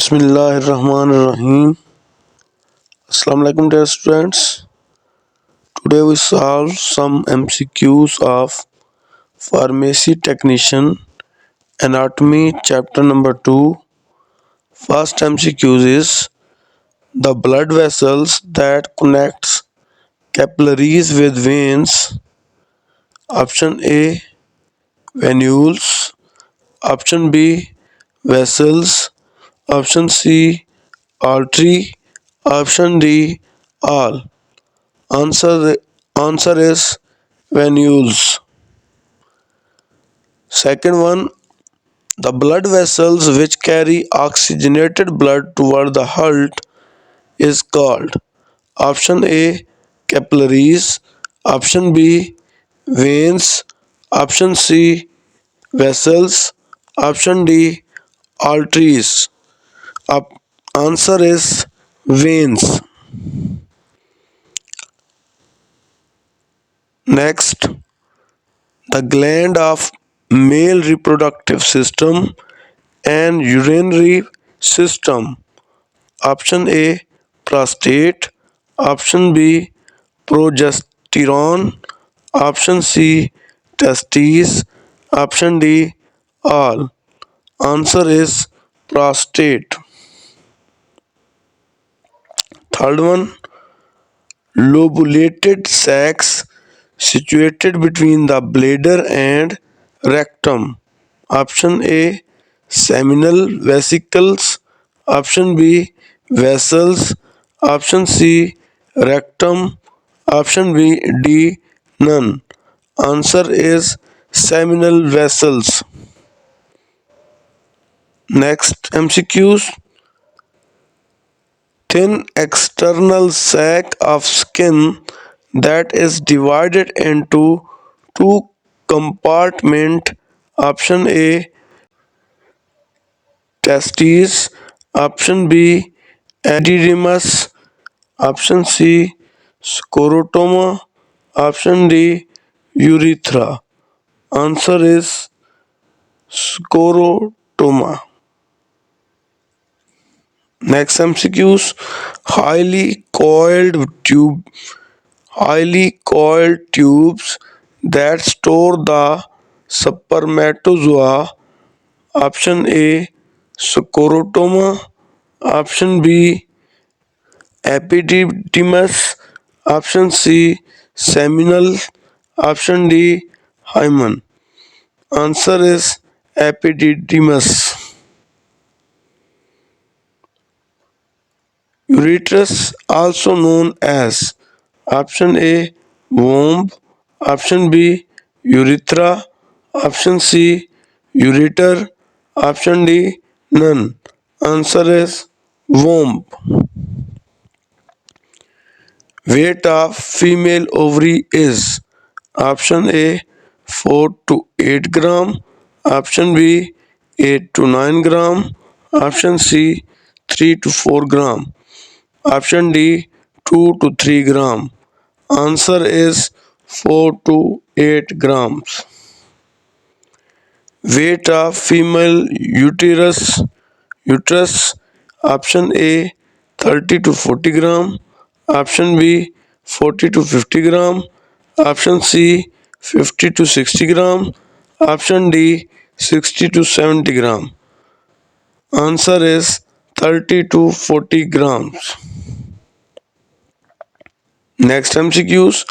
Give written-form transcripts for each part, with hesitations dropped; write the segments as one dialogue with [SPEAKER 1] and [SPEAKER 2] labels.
[SPEAKER 1] Bismillahirrahmanirrahim. Alaikum dear students. Today we solve some MCQs of Pharmacy Technician Anatomy chapter number 2. First MCQ is the blood vessels that connects capillaries with veins. Option A, venules. Option B, vessels. Option C, artery. Option D, all. Answer is venules. Second one, the blood vessels which carry oxygenated blood toward the heart is called option A, capillaries, option B, veins, option C, vessels, option D, arteries. Answer is veins. Next, the gland of male reproductive system and urinary system. Option A, prostate. Option B, progesterone. Option C, testes. Option D, all. Answer is prostate. Third one, lobulated sacs situated between the bladder and rectum. Option A, seminal vesicles. Option B, vessels. Option C, rectum. Option D, none. Answer is seminal vessels. Next MCQs. Thin external sac of skin that is divided into two compartments. Option A, testes. Option B, epididymis. Option C, scrotoma. Option D, urethra. Answer is scrotoma. Next MCQs. Highly coiled tubes that store the spermatozoa. Option A, scrotoma. Option B, epididymis. Option C, seminal. Option D, hymen. Answer is epididymis. Ureterus, also known as option A, womb. Option B, urethra. Option C, ureter. Option D, none. Answer is womb. Weight of female ovary is option A, 4 to 8 gram. Option B, 8 to 9 gram. Option C, 3 to 4 gram. Option D, 2 to 3 gram. Answer is 4 to 8 grams. Weight of female uterus. Option A, 30 to 40 gram. Option B, 40 to 50 gram. Option C, 50 to 60 gram. Option D, 60 to 70 gram. Answer is 30 to 40 grams. Next MCQs.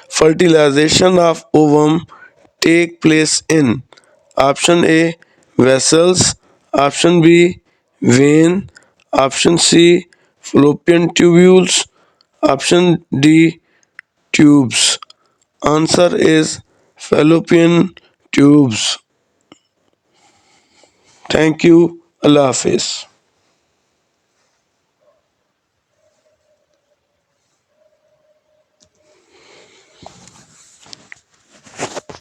[SPEAKER 1] Fertilization of ovum take place in option A, vessels. Option B, vein. Option C, fallopian tubules. Option D, tubes. Answer is fallopian tubes. Thank you. Allah Hafiz.